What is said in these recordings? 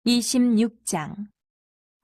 26장.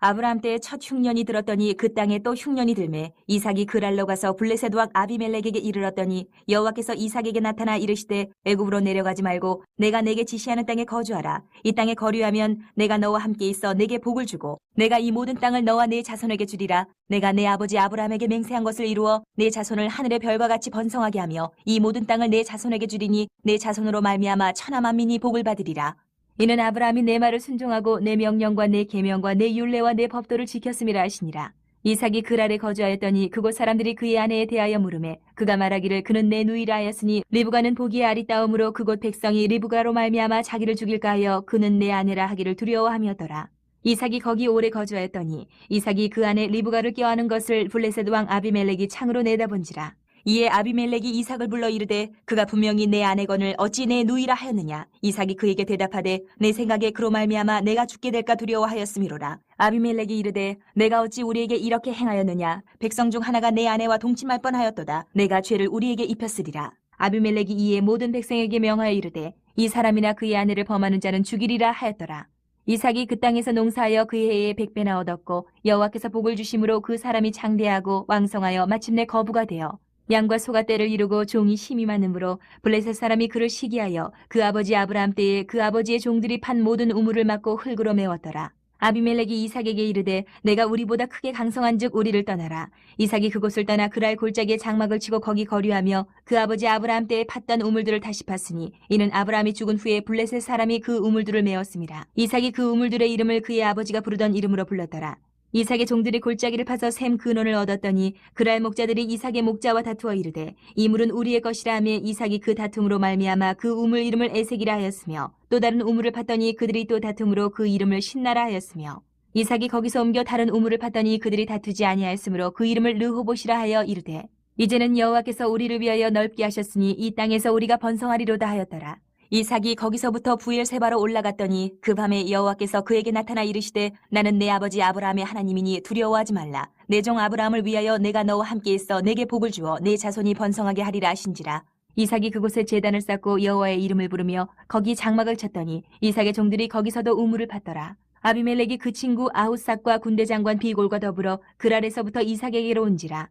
아브라함 때에 첫 흉년이 들었더니 그 땅에 또 흉년이 들매 이삭이 그랄로 가서 블레셋 왕 아비멜렉에게 이르렀더니 여호와께서 이삭에게 나타나 이르시되 애굽으로 내려가지 말고 내가 내게 지시하는 땅에 거주하라. 이 땅에 거류하면 내가 너와 함께 있어 내게 복을 주고 내가 이 모든 땅을 너와 네 자손에게 주리라. 내가 내 아버지 아브라함에게 맹세한 것을 이루어 내 자손을 하늘의 별과 같이 번성하게 하며 이 모든 땅을 내 자손에게 주리니 내 자손으로 말미암아 천하 만민이 복을 받으리라. 이는 아브라함이 내 말을 순종하고 내 명령과 내 계명과 내 율례와 내 법도를 지켰음이라 하시니라. 이삭이 그랄에 거주하였더니 그곳 사람들이 그의 아내에 대하여 물으매 그가 말하기를 그는 내 누이라 하였으니 리브가는 보기에 아리따움으로 그곳 백성이 리브가로 말미암아 자기를 죽일까 하여 그는 내 아내라 하기를 두려워함이었더라. 이삭이 거기 오래 거주하였더니 이삭이 그 아내 리브가를 껴안은 것을 블레셋 왕 아비멜렉이 창으로 내다본지라. 이에 아비멜렉이 이삭을 불러 이르되 그가 분명히 내 아내건을 어찌 내 누이라 하였느냐. 이삭이 그에게 대답하되 내 생각에 그로 말미암아 내가 죽게 될까 두려워하였음이로라. 아비멜렉이 이르되 내가 어찌 우리에게 이렇게 행하였느냐. 백성 중 하나가 내 아내와 동침할 뻔하였도다. 내가 죄를 우리에게 입혔으리라. 아비멜렉이 이에 모든 백성에게 명하여 이르되 이 사람이나 그의 아내를 범하는 자는 죽이리라 하였더라. 이삭이 그 땅에서 농사하여 그의 해에 100배나 얻었고 여호와께서 복을 주심으로 그 사람이 장대하고 왕성하여 마침내 거부가 되어 양과 소가 떼를 이루고 종이 힘이 많으므로 블레셋 사람이 그를 시기하여 그 아버지 아브라함 때에 그 아버지의 종들이 판 모든 우물을 막고 흙으로 메웠더라. 아비멜렉이 이삭에게 이르되 내가 우리보다 크게 강성한즉 우리를 떠나라. 이삭이 그곳을 떠나 그랄 골짜기에 장막을 치고 거기 거류하며 그 아버지 아브라함 때에 팠던 우물들을 다시 팠으니 이는 아브라함이 죽은 후에 블레셋 사람이 그 우물들을 메웠음이라. 이삭이 그 우물들의 이름을 그의 아버지가 부르던 이름으로 불렀더라. 이삭의 종들이 골짜기를 파서 샘 근원을 얻었더니 그랄 목자들이 이삭의 목자와 다투어 이르되 이 물은 우리의 것이라 하며 이삭이 그 다툼으로 말미암아 그 우물 이름을 에색이라 하였으며 또 다른 우물을 팠더니 그들이 또 다툼으로 그 이름을 신나라 하였으며 이삭이 거기서 옮겨 다른 우물을 팠더니 그들이 다투지 아니하였으므로 그 이름을 르호봇이라 하여 이르되 이제는 여호와께서 우리를 위하여 넓게 하셨으니 이 땅에서 우리가 번성하리로다 하였더라. 이삭이 거기서부터 부엘세바로 올라갔더니 그 밤에 여호와께서 그에게 나타나 이르시되 나는 내 아버지 아브라함의 하나님이니 두려워하지 말라. 내 종 아브라함을 위하여 내가 너와 함께 있어 내게 복을 주어 내 자손이 번성하게 하리라 하신지라. 이삭이 그곳에 제단을 쌓고 여호와의 이름을 부르며 거기 장막을 쳤더니 이삭의 종들이 거기서도 우물을 팠더라. 아비멜렉이 그 친구 아훗삭과 군대 장관 비골과 더불어 그랄에서부터 이삭에게로 온지라.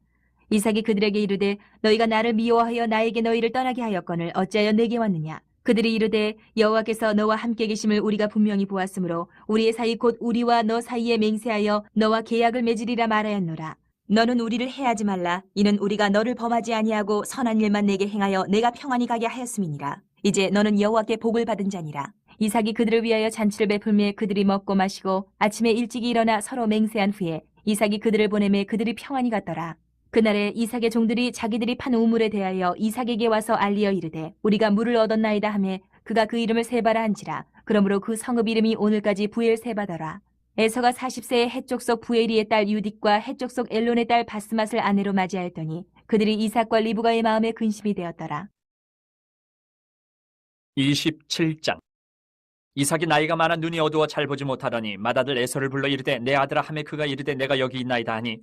이삭이 그들에게 이르되 너희가 나를 미워하여 나에게 너희를 떠나게 하였거늘 어찌하여 내게 왔느냐. 그들이 이르되 여호와께서 너와 함께 계심을 우리가 분명히 보았으므로 우리의 사이 곧 우리와 너 사이에 맹세하여 너와 계약을 맺으리라 말하였노라. 너는 우리를 해하지 말라. 이는 우리가 너를 범하지 아니하고 선한 일만 내게 행하여 내가 평안히 가게 하였음이니라. 이제 너는 여호와께 복을 받은 자니라. 이삭이 그들을 위하여 잔치를 베풀매 그들이 먹고 마시고 아침에 일찍이 일어나 서로 맹세한 후에 이삭이 그들을 보내매 그들이 평안히 갔더라. 그날에 이삭의 종들이 자기들이 판 우물에 대하여 이삭에게 와서 알리어 이르되 우리가 물을 얻었나이다 하매 그가 그 이름을 세바라 한지라. 그러므로 그 성읍 이름이 오늘까지 부엘세바더라. 에서가 40세에 헷족 속 부에리의 딸 유딕과 헷족 속 엘론의 딸 바스맛을 아내로 맞이하였더니 그들이 이삭과 리브가의 마음에 근심이 되었더라. 27장. 이삭이 나이가 많아 눈이 어두워 잘 보지 못하더니 맏아들 에서를 불러 이르되 내 아들아 하매 그가 이르되 내가 여기 있나이다 하니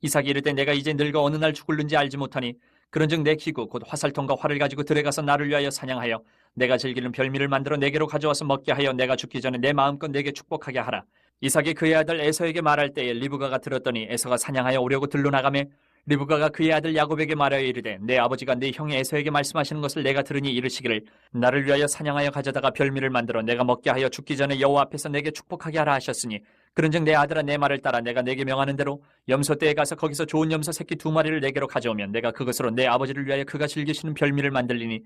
이삭이 이르되 내가 이제 늙어 어느 날 죽을는지 알지 못하니 그런즉 내 기구 곧 화살통과 활을 가지고 들에 가서 나를 위하여 사냥하여 내가 즐기는 별미를 만들어 내게로 가져와서 먹게 하여 내가 죽기 전에 내 마음껏 내게 축복하게 하라. 이삭이 그의 아들 에서에게 말할 때에 리브가가 들었더니 에서가 사냥하여 오려고 들로 나가매 리브가가 그의 아들 야곱에게 말하여 이르되 내 아버지가 내 형 에서에게 말씀하시는 것을 내가 들으니 이르시기를 나를 위하여 사냥하여 가져다가 별미를 만들어 내가 먹게 하여 죽기 전에 여호와 앞에서 내게 축복하게 하라 하셨으니 그런즉 내 아들아 내 말을 따라 내가 내게 명하는 대로 염소떼에 가서 거기서 좋은 염소 새끼 2마리를 내게로 가져오면 내가 그것으로 내 아버지를 위하여 그가 즐기시는 별미를 만들리니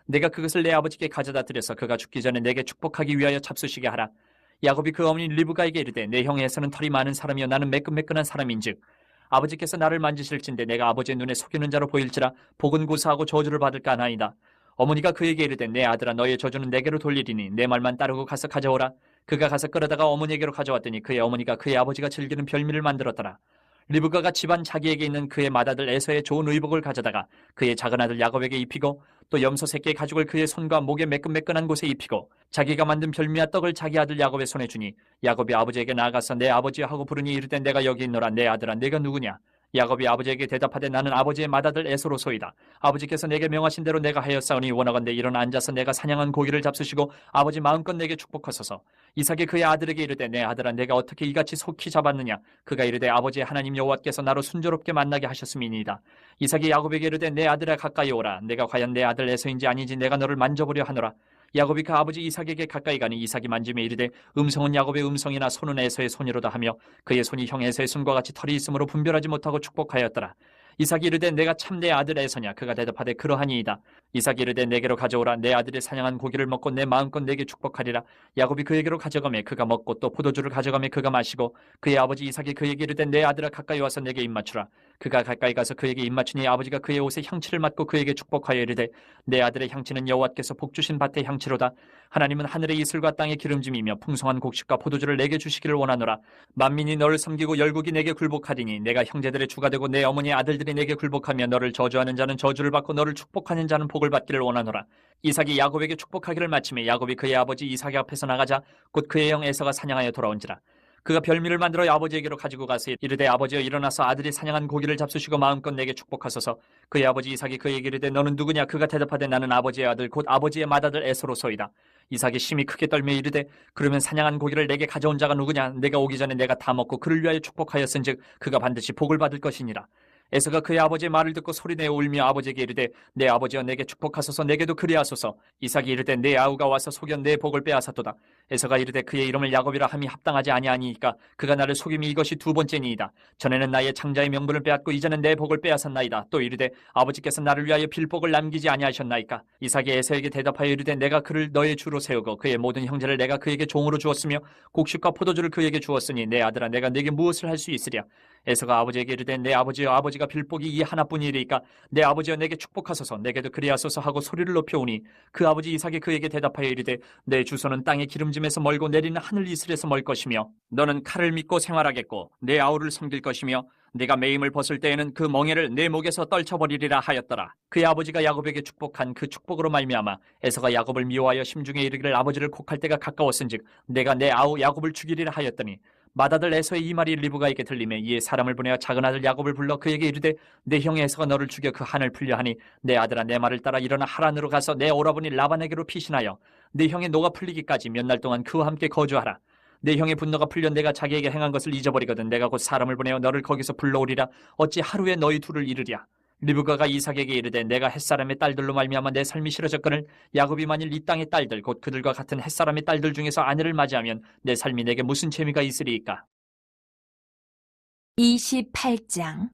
내가 그것을 내 아버지께 가져다 드려서 그가 죽기 전에 내게 축복하기 위하여 잡수시게 하라. 야곱이 그 어머니 리브가에게 이르되 내 형 에서는 털이 많은 사람이요 나는 매끈매끈한 사람인즉 아버지께서 나를 만지실진데 내가 아버지의 눈에 속이는 자로 보일지라 복은 고사하고 저주를 받을까 하나이다. 어머니가 그에게 이르되 내 아들아 너의 저주는 내게로 돌리리니 내 말만 따르고 가서 가져오라. 그가 가서 끌어다가 어머니에게로 가져왔더니 그의 어머니가 그의 아버지가 즐기는 별미를 만들었더라. 리브가가 집안 자기에게 있는 그의 맏아들 에서의 좋은 의복을 가져다가 그의 작은 아들 야곱에게 입히고 또 염소 새끼의 가죽을 그의 손과 목에 매끈매끈한 곳에 입히고 자기가 만든 별미와 떡을 자기 아들 야곱의 손에 주니 야곱이 아버지에게 나아가서 내 아버지 하고 부르니 이르되 내가 여기 있노라. 내 아들아 내가 누구냐. 야곱이 아버지에게 대답하되 나는 아버지의 맏아들 에서로소이다. 아버지께서 내게 명하신 대로 내가 하였사오니 원하건대 일어나 앉아서 내가 사냥한 고기를 잡수시고 아버지 마음껏 내게 축복하소서. 이삭이 그의 아들에게 이르되 내 아들아 내가 어떻게 이같이 속히 잡았느냐. 그가 이르되 아버지의 하나님 여호와께서 나로 순조롭게 만나게 하셨음이니이다. 이삭이 야곱에게 이르되 내 아들아 가까이 오라. 내가 과연 내 아들 에서인지 아닌지 내가 너를 만져보려 하노라. 야곱이 그 아버지 이삭에게 가까이 가니 이삭이 만지며 이르되 음성은 야곱의 음성이나 손은 에서의 손이로다 하며 그의 손이 형 에서의 손과 같이 털이 있으므로 분별하지 못하고 축복하였더라. 이삭이 이르되 내가 참 내 아들 에서냐. 그가 대답하되 그러하니이다. 이삭이 이르되 내게로 가져오라. 내 아들이 사냥한 고기를 먹고 내 마음껏 내게 축복하리라. 야곱이 그에게로 가져가매 그가 먹고 또 포도주를 가져가매 그가 마시고 그의 아버지 이삭이 그에게 이르되 내 아들아 가까이 와서 내게 입맞추라. 그가 가까이 가서 그에게 입맞추니 아버지가 그의 옷에 향치를 맡고 그에게 축복하여 이르되 내 아들의 향치는 여호와께서 복주신 밭의 향치로다. 하나님은 하늘의 이슬과 땅의 기름짐이며 풍성한 곡식과 포도주를 내게 주시기를 원하노라. 만민이 너를 섬기고 열국이 내게 굴복하리니 내가 형제들의 주가 되고 내 어머니의 아들들이 내게 굴복하며 너를 저주하는 자는 저주를 받고 너를 축복하는 자는 복을 받기를 원하노라. 이삭이 야곱에게 축복하기를 마침에 야곱이 그의 아버지 이삭의 앞에서 나가자 곧 그의 형 에서가 사냥하여 돌아온지라. 그가 별미를 만들어 아버지에게로 가지고 가서 이르되 아버지여 일어나서 아들이 사냥한 고기를 잡수시고 마음껏 내게 축복하소서. 그의 아버지 이삭이 그에게 이르되 너는 누구냐. 그가 대답하되 나는 아버지의 아들 곧 아버지의 맏아들 에서로소이다. 이삭이 심히 크게 떨며 이르되 그러면 사냥한 고기를 내게 가져온 자가 누구냐. 내가 오기 전에 내가 다 먹고 그를 위하여 축복하였은즉 그가 반드시 복을 받을 것이니라. 에서가 그의 아버지의 말을 듣고 소리내어 울며 아버지에게 이르되 내 아버지여 내게 축복하소서. 내게도 그리하소서. 이삭이 이르되 내 아우가 와서 속여 내 복을 빼앗았도다. 에서가 이르되 그의 이름을 야곱이라 함이 합당하지 아니하니이까 그가 나를 속임이 이것이 두 번째니이다. 전에는 나의 장자의 명분을 빼앗고 이제는 내 복을 빼앗았나이다. 또 이르되 아버지께서 나를 위하여 빌복을 남기지 아니하셨나이까. 이삭이 에서에게 대답하여 이르되 내가 그를 너의 주로 세우고 그의 모든 형제를 내가 그에게 종으로 주었으며 곡식과 포도주를 그에게 주었으니 내 아들아 내가 네게 무엇을 할 수 있으랴. 에서가 아버지에게 이르되 내 아버지여 아버지가 빌복이 이 하나뿐이리이까 내 아버지여 내게 축복하소서. 내게도 그리하소서 하고 소리를 높여오니 그 아버지 이삭이 그에게 대답하여 이르되 내 주소는 땅의 기름짐에서 멀고 내리는 하늘 이슬에서 멀 것이며 너는 칼을 믿고 생활하겠고 내 아우를 섬길 것이며 네가 매임을 벗을 때에는 그 멍에를 내 목에서 떨쳐버리리라 하였더라. 그의 아버지가 야곱에게 축복한 그 축복으로 말미암아 에서가 야곱을 미워하여 심중에 이르기를 아버지를 곡할 때가 가까웠은즉 내가 내 아우 야곱을 죽이리라 하였더니 맏아들 에서의 이 말이 리브가에게 들리매 이에 사람을 보내어 작은 아들 야곱을 불러 그에게 이르되 내 형 에서가 너를 죽여 그 한을 풀려 하니 내 아들아 내 말을 따라 일어나 하란으로 가서 내 오라버니 라반에게로 피신하여 내 형의 노가 풀리기까지 몇 날 동안 그와 함께 거주하라. 내 형의 분노가 풀려 내가 자기에게 행한 것을 잊어버리거든 내가 곧 사람을 보내어 너를 거기서 불러오리라. 어찌 하루에 너희 둘을 이르랴. 리브가가 이삭에게 이르되 내가 햇사람의 딸들로 말미암아 내 삶이 싫어졌거늘 야곱이 만일 이 땅의 딸들 곧 그들과 같은 햇사람의 딸들 중에서 아내를 맞이하면 내 삶이 내게 무슨 재미가 있으리이까. 28장.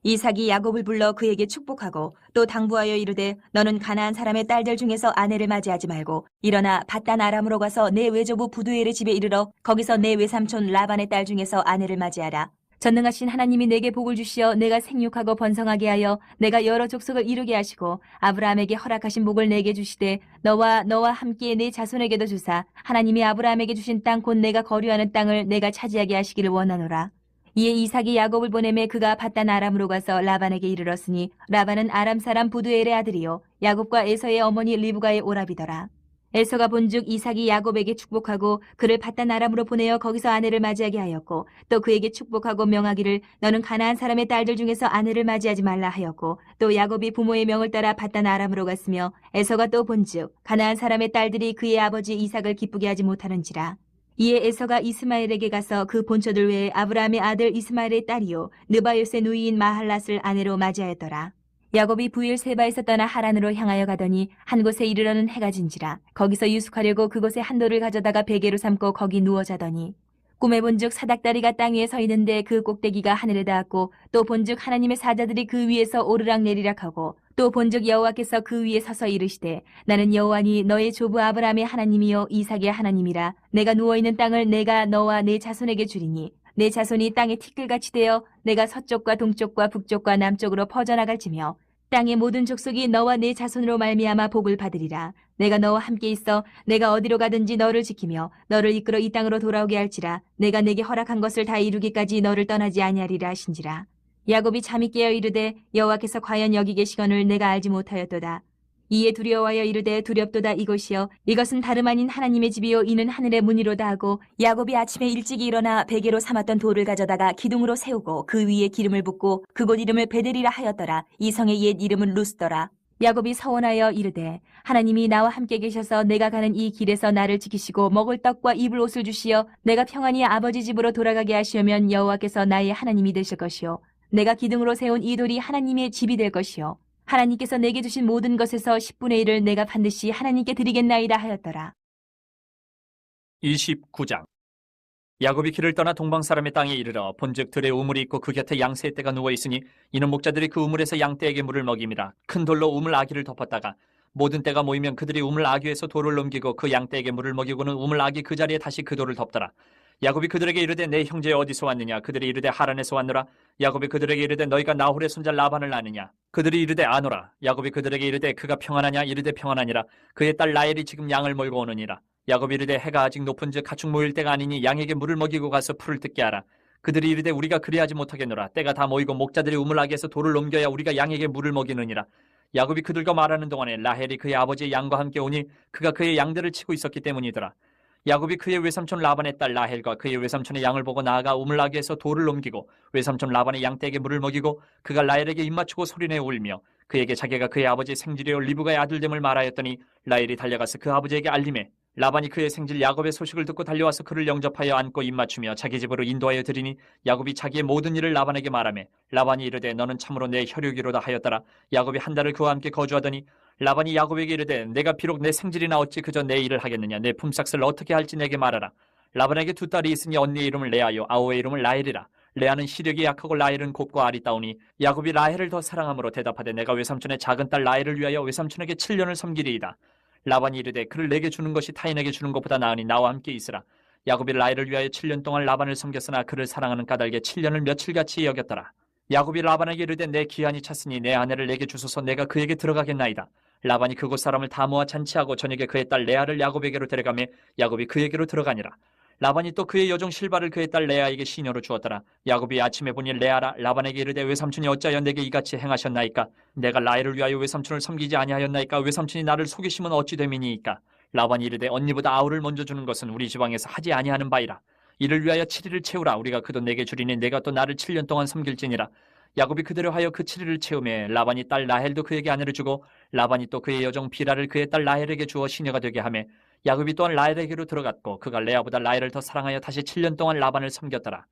이삭이 야곱을 불러 그에게 축복하고 또 당부하여 이르되 너는 가나안 사람의 딸들 중에서 아내를 맞이하지 말고 일어나 밧단 아람으로 가서 내 외조부 부두엘의 집에 이르러 거기서 내 외삼촌 라반의 딸 중에서 아내를 맞이하라. 전능하신 하나님이 내게 복을 주시어 내가 생육하고 번성하게 하여 내가 여러 족속을 이루게 하시고 아브라함에게 허락하신 복을 내게 주시되 너와 함께 내 자손에게도 주사 하나님이 아브라함에게 주신 땅 곧 내가 거류하는 땅을 내가 차지하게 하시기를 원하노라. 이에 이삭이 야곱을 보내매 그가 밧단 아람으로 가서 라반에게 이르렀으니 라반은 아람 사람 부두엘의 아들이요 야곱과 에서의 어머니 리브가의 오라비더라. 에서가 본즉 이삭이 야곱에게 축복하고 그를 밧단 아람으로 보내어 거기서 아내를 맞이하게 하였고 또 그에게 축복하고 명하기를 너는 가나안 사람의 딸들 중에서 아내를 맞이하지 말라 하였고 또 야곱이 부모의 명을 따라 밧단 아람으로 갔으며 에서가 또 본즉 가나안 사람의 딸들이 그의 아버지 이삭을 기쁘게 하지 못하는지라. 이에 에서가 이스마엘에게 가서 그 본처들 외에 아브라함의 아들 이스마엘의 딸이요 느바요스의 누이인 마할랏을 아내로 맞이하였더라. 야곱이 부일 세바에서 떠나 하란으로 향하여 가더니 한 곳에 이르러는 해가 진지라. 거기서 유숙하려고 그곳에 한 돌을 가져다가 베개로 삼고 거기 누워 자더니 꿈에 본즉 사닥다리가 땅 위에 서 있는데 그 꼭대기가 하늘에 닿았고 또 본즉 하나님의 사자들이 그 위에서 오르락 내리락 하고 또 본즉 여호와께서 그 위에 서서 이르시되 나는 여호와니 너의 조부 아브라함의 하나님이요 이삭의 하나님이라. 내가 누워있는 땅을 내가 너와 내 자손에게 주리니 내 자손이 땅의 티끌같이 되어 내가 서쪽과 동쪽과 북쪽과 남쪽으로 퍼져나갈지며 땅의 모든 족속이 너와 내 자손으로 말미암아 복을 받으리라. 내가 너와 함께 있어 내가 어디로 가든지 너를 지키며 너를 이끌어 이 땅으로 돌아오게 할지라. 내가 내게 허락한 것을 다 이루기까지 너를 떠나지 아니하리라 하신지라. 야곱이 잠이 깨어 이르되 여호와께서 과연 여기 계시거늘 내가 알지 못하였도다. 이에 두려워하여 이르되 두렵도다 이곳이여 이것은 다름 아닌 하나님의 집이요 이는 하늘의 문이로다 하고 야곱이 아침에 일찍이 일어나 베개로 삼았던 돌을 가져다가 기둥으로 세우고 그 위에 기름을 붓고 그곳 이름을 베델이라 하였더라. 이 성의 옛 이름은 루스더라. 야곱이 서원하여 이르되 하나님이 나와 함께 계셔서 내가 가는 이 길에서 나를 지키시고 먹을 떡과 입을 옷을 주시어 내가 평안히 아버지 집으로 돌아가게 하시면 여호와께서 나의 하나님이 되실 것이요 내가 기둥으로 세운 이 돌이 하나님의 집이 될 것이요 하나님께서 내게 주신 모든 것에서 10분의 1을 내가 반드시 하나님께 드리겠나이다 하였더라. 29장. 야곱이 길을 떠나 동방 사람의 땅에 이르러 본즉 들에 우물이 있고 그 곁에 양새의 떼가 누워 있으니 이는 목자들이 그 우물에서 양떼에게 물을 먹임이라. 큰 돌로 우물 아귀를 덮었다가 모든 떼가 모이면 그들이 우물 아귀에서 돌을 넘기고 그 양떼에게 물을 먹이고는 우물 아귀 그 자리에 다시 그 돌을 덮더라. 야곱이 그들에게 이르되 내 형제 어디서 왔느냐? 그들이 이르되 하란에서 왔노라. 야곱이 그들에게 이르되 너희가 나홀의 손자 라반을 아느냐? 그들이 이르되 아노라. 야곱이 그들에게 이르되 그가 평안하냐? 이르되 평안하니라. 그의 딸 라헬이 지금 양을 몰고 오느니라. 야곱이 이르되 해가 아직 높은즉 가축 모일 때가 아니니 양에게 물을 먹이고 가서 풀을 뜯게 하라. 그들이 이르되 우리가 그리하지 못하겠노라. 때가 다 모이고 목자들이 우물아귀에서 돌을 넘겨야 우리가 양에게 물을 먹이느니라. 야곱이 그들과 말하는 동안에 라헬이 그의 아버지의 양과 함께 오니 그가 그의 양들을 치고 있었기 때문이더라. 야곱이 그의 외삼촌 라반의 딸 라헬과 그의 외삼촌의 양을 보고 나아가 우물아귀에서 돌을 넘기고 외삼촌 라반의 양떼에게 물을 먹이고 그가 라헬에게 입맞추고 소리내어 울며 그에게 자기가 그의 아버지의 생질이요 리브가의 아들됨을 말하였더니 라헬이 달려가서 그 아버지에게 알림해 라반이 그의 생질 야곱의 소식을 듣고 달려와서 그를 영접하여 안고 입맞추며 자기 집으로 인도하여 드리니 야곱이 자기의 모든 일을 라반에게 말하매 라반이 이르되 너는 참으로 내 혈육이로다 하였더라. 야곱이 한 달을 그와 함께 거주하더니 라반이 야곱에게 이르되 내가 비록 내 생질이나 어찌 그저 내 일을 하겠느냐? 내 품삯을 어떻게 할지 내게 말하라. 라반에게 두 딸이 있으니 언니의 이름을 레아요 아우의 이름을 라헬이라. 레아는 시력이 약하고 라헬은 곱고 아리따우니 야곱이 라헬을 더 사랑함으로 대답하되 내가 외삼촌의 작은 딸 라헬을 위하여 외삼촌에게 7년을 섬기리이다. 라반이 이르되 그를 내게 주는 것이 타인에게 주는 것보다 나으니 나와 함께 있으라. 야곱이 라헬을 위하여 7년 동안 라반을 섬겼으나 그를 사랑하는 까닭에 7년을 며칠같이 여겼더라. 야곱이 라반에게 이르되 내 기한이 찼으니 내 아내를 내게 주소서 내가 그에게 들어가겠나이다. 라반이 그곳 사람을 다 모아 잔치하고 저녁에 그의 딸 레아를 야곱에게로 데려가매 야곱이 그에게로 들어가니라. 라반이 또 그의 여종 실바를 그의 딸 레아에게 시녀로 주었더라. 야곱이 아침에 보니 레아라. 라반에게 이르되 외삼촌이 어찌하여 내게 이같이 행하셨나이까? 내가 라헬을 위하여 외삼촌을 섬기지 아니하였나이까? 외삼촌이 나를 속이시면 어찌 됨이니이까? 라반이 이르되 언니보다 아우를 먼저 주는 것은 우리 지방에서 하지 아니하는 바이라. 이를 위하여 7일을 채우라. 우리가 그도 내게 주리니 내가 또 나를 7년 동안 섬길지니라. 야곱이 그대로 하여 그 7일을 채우매 라반이 딸 라헬도 그에게 아내를 주고 라반이 또 그의 여종 비라를 그의 딸 라헬에게 주어 시녀가 되게 하매 야곱이 또한 라헬에게로 들어갔고 그가 레아보다 라헬을 더 사랑하여 다시 7년 동안 라반을 섬겼더라.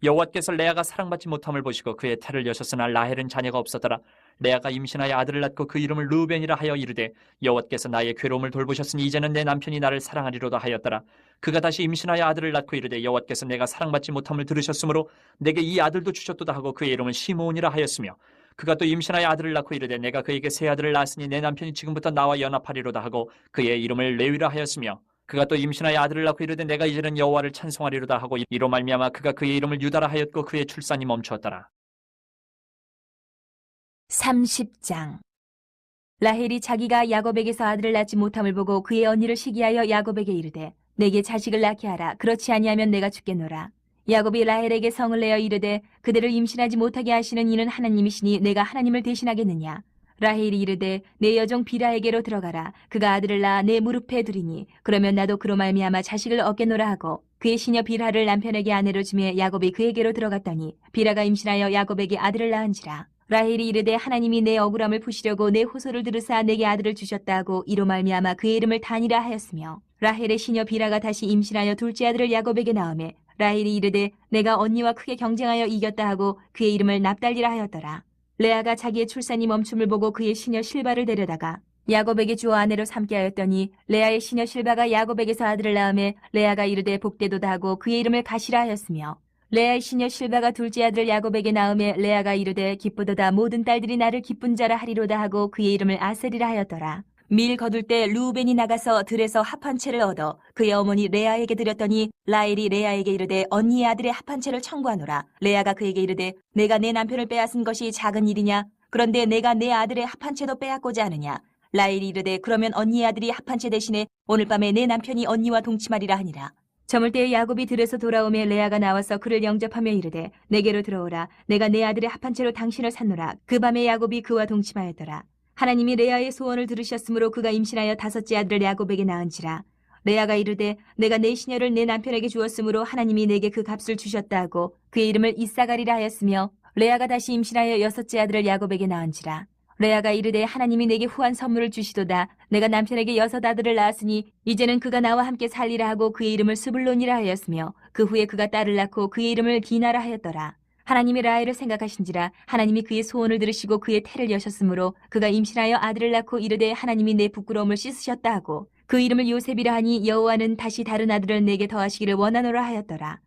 여호와께서 레아가 사랑받지 못함을 보시고 그의 태를 여셨으나 라헬은 자녀가 없었더라. 레아가 임신하여 아들을 낳고 그 이름을 르우벤이라 하여 이르되 여호와께서 나의 괴로움을 돌보셨으니 이제는 내 남편이 나를 사랑하리로다 하였더라. 그가 다시 임신하여 아들을 낳고 이르되 여호와께서 내가 사랑받지 못함을 들으셨으므로 내게 이 아들도 주셨도다 하고 그의 이름을 시므온이라 하였으며 그가 또 임신하여 아들을 낳고 이르되 내가 그에게 세 아들을 낳았으니 내 남편이 지금부터 나와 연합하리로다 하고 그의 이름을 레위라 하였으며 그가 또 임신하여 아들을 낳고 이르되 내가 이제는 여호와를 찬송하리로다 하고 이로 말미암아 그가 그의 이름을 유다라 하였고 그의 출산이 멈추었더라. 30장. 라헬이 자기가 야곱에게서 아들을 낳지 못함을 보고 그의 언니를 시기하여 야곱에게 이르되 내게 자식을 낳게 하라. 그렇지 아니하면 내가 죽겠노라. 야곱이 라헬에게 성을 내어 이르되 그대를 임신하지 못하게 하시는 이는 하나님이시니 내가 하나님을 대신하겠느냐. 라헬이 이르되 내 여종 비라에게로 들어가라. 그가 아들을 낳아 내 무릎에 두리니 그러면 나도 그로 말미암아 자식을 얻겠노라 하고 그의 시녀 비라를 남편에게 아내로 주며 야곱이 그에게로 들어갔더니 비라가 임신하여 야곱에게 아들을 낳은지라. 라헬이 이르되 하나님이 내 억울함을 푸시려고 내 호소를 들으사 내게 아들을 주셨다 하고 이로 말미암아 그의 이름을 단이라 하였으며 라헬의 시녀 비라가 다시 임신하여 둘째 아들을 야곱에게 낳으매 라헬이 이르되 내가 언니와 크게 경쟁하여 이겼다 하고 그의 이름을 납달리라 하였더라. 레아가 자기의 출산이 멈춤을 보고 그의 시녀 실바를 데려다가 야곱에게 주어 아내로 삼게 하였더니 레아의 시녀 실바가 야곱에게서 아들을 낳으매 레아가 이르되 복되도다 하고 그의 이름을 가시라 하였으며 레아의 시녀 실바가 둘째 아들을 야곱에게 낳으매 레아가 이르되 기쁘도다 모든 딸들이 나를 기쁜 자라 하리로다 하고 그의 이름을 아셀이라 하였더라. 밀 거둘 때 르우벤이 나가서 들에서 합 한 채를 얻어 그의 어머니 레아에게 드렸더니 라헬이 레아에게 이르되 언니의 아들의 합 한 채를 청구하노라. 레아가 그에게 이르되 내가 내 남편을 빼앗은 것이 작은 일이냐? 그런데 내가 내 아들의 합 한 채도 빼앗고자 하느냐? 라헬이 이르되 그러면 언니의 아들이 합 한 채 대신에 오늘 밤에 내 남편이 언니와 동침하리라 하니라. 저물 때 야곱이 들에서 돌아오며 레아가 나와서 그를 영접하며 이르되 내게로 들어오라. 내가 내 아들의 합 한 채로 당신을 샀노라. 그 밤에 야곱이 그와 동침하였더라. 하나님이 레아의 소원을 들으셨으므로 그가 임신하여 다섯째 아들을 야곱에게 낳은지라. 레아가 이르되 내가 내 시녀를 내 남편에게 주었으므로 하나님이 내게 그 값을 주셨다 하고 그의 이름을 이사가리라 하였으며, 레아가 다시 임신하여 여섯째 아들을 야곱에게 낳은지라. 레아가 이르되 하나님이 내게 후한 선물을 주시도다. 내가 남편에게 여섯 아들을 낳았으니 이제는 그가 나와 함께 살리라 하고 그의 이름을 스불론이라 하였으며, 그 후에 그가 딸을 낳고 그의 이름을 디나라 하였더라. 하나님이 라헬을 생각하신지라. 하나님이 그의 소원을 들으시고 그의 태를 여셨으므로 그가 임신하여 아들을 낳고 이르되 하나님이 내 부끄러움을 씻으셨다 하고 그 이름을 요셉이라 하니 여호와는 다시 다른 아들을 내게 더하시기를 원하노라 하였더라.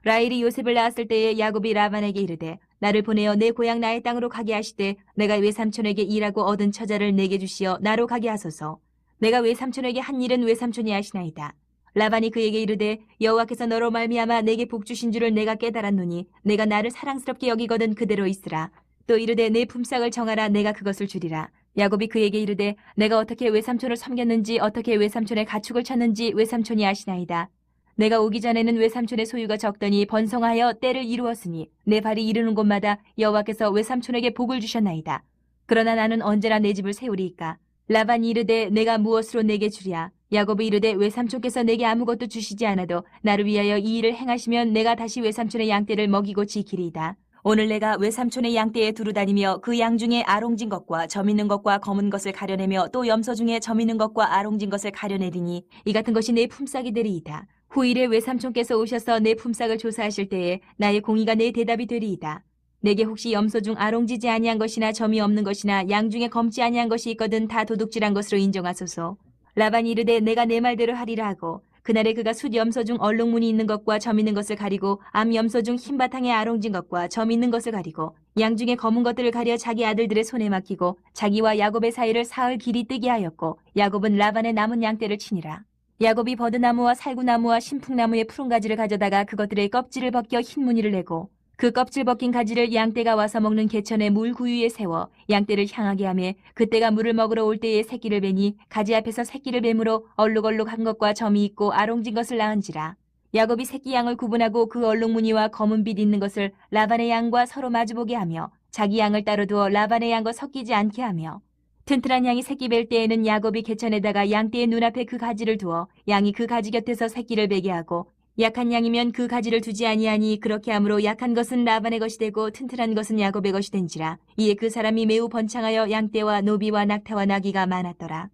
라헬이 요셉을 낳았을 때에 야곱이 라반에게 이르되 나를 보내어 내 고향 나의 땅으로 가게 하시되 내가 외삼촌에게 일하고 얻은 처자를 내게 주시어 나로 가게 하소서. 내가 외삼촌에게 한 일은 외삼촌이 하시나이다. 라반이 그에게 이르되 여호와께서 너로 말미암아 내게 복 주신 줄을 내가 깨달았노니 내가 나를 사랑스럽게 여기거든 그대로 있으라. 또 이르되 내 품삯을 정하라. 내가 그것을 주리라. 야곱이 그에게 이르되 내가 어떻게 외삼촌을 섬겼는지 어떻게 외삼촌의 가축을 쳤는지 외삼촌이 아시나이다. 내가 오기 전에는 외삼촌의 소유가 적더니 번성하여 때를 이루었으니 내 발이 이르는 곳마다 여호와께서 외삼촌에게 복을 주셨나이다. 그러나 나는 언제나 내 집을 세우리이까. 라반이 이르되 내가 무엇으로 내게 주랴. 야곱이 이르되 외삼촌께서 내게 아무것도 주시지 않아도 나를 위하여 이 일을 행하시면 내가 다시 외삼촌의 양떼를 먹이고 지키리이다. 오늘 내가 외삼촌의 양떼에 두루 다니며 그 양 중에 아롱진 것과 점 있는 것과 검은 것을 가려내며 또 염소 중에 점 있는 것과 아롱진 것을 가려내리니 이 같은 것이 내 품삯이 되리이다. 후일에 외삼촌께서 오셔서 내 품삯을 조사하실 때에 나의 공의가 내 대답이 되리이다. 내게 혹시 염소 중 아롱지지 아니한 것이나 점이 없는 것이나 양 중에 검지 아니한 것이 있거든 다 도둑질한 것으로 인정하소서. 라반이 이르되 내가 내 말대로 하리라 하고 그날에 그가 숫 염소 중 얼룩무늬 있는 것과 점 있는 것을 가리고 암 염소 중 흰 바탕에 아롱진 것과 점 있는 것을 가리고 양 중에 검은 것들을 가려 자기 아들들의 손에 맡기고 자기와 야곱의 사이를 사흘 길이 뜨게 하였고 야곱은 라반의 남은 양떼를 치니라. 야곱이 버드나무와 살구나무와 신풍나무의 푸른 가지를 가져다가 그것들의 껍질을 벗겨 흰 무늬를 내고 그 껍질 벗긴 가지를 양떼가 와서 먹는 개천의 물 구유에 세워 양떼를 향하게 하며 그때가 물을 먹으러 올 때에 새끼를 베니 가지 앞에서 새끼를 뱀으로 얼룩얼룩한 것과 점이 있고 아롱진 것을 낳은지라. 야곱이 새끼 양을 구분하고 그 얼룩무늬와 검은 빛 있는 것을 라반의 양과 서로 마주보게 하며 자기 양을 따로 두어 라반의 양과 섞이지 않게 하며, 튼튼한 양이 새끼 뵐 때에는 야곱이 개천에다가 양떼의 눈앞에 그 가지를 두어 양이 그 가지 곁에서 새끼를 베게 하고, 약한 양이면 그 가지를 두지 아니하니 그렇게 함으로 약한 것은 라반의 것이 되고 튼튼한 것은 야곱의 것이 된지라. 이에 그 사람이 매우 번창하여 양떼와 노비와 낙타와 나귀가 많았더라.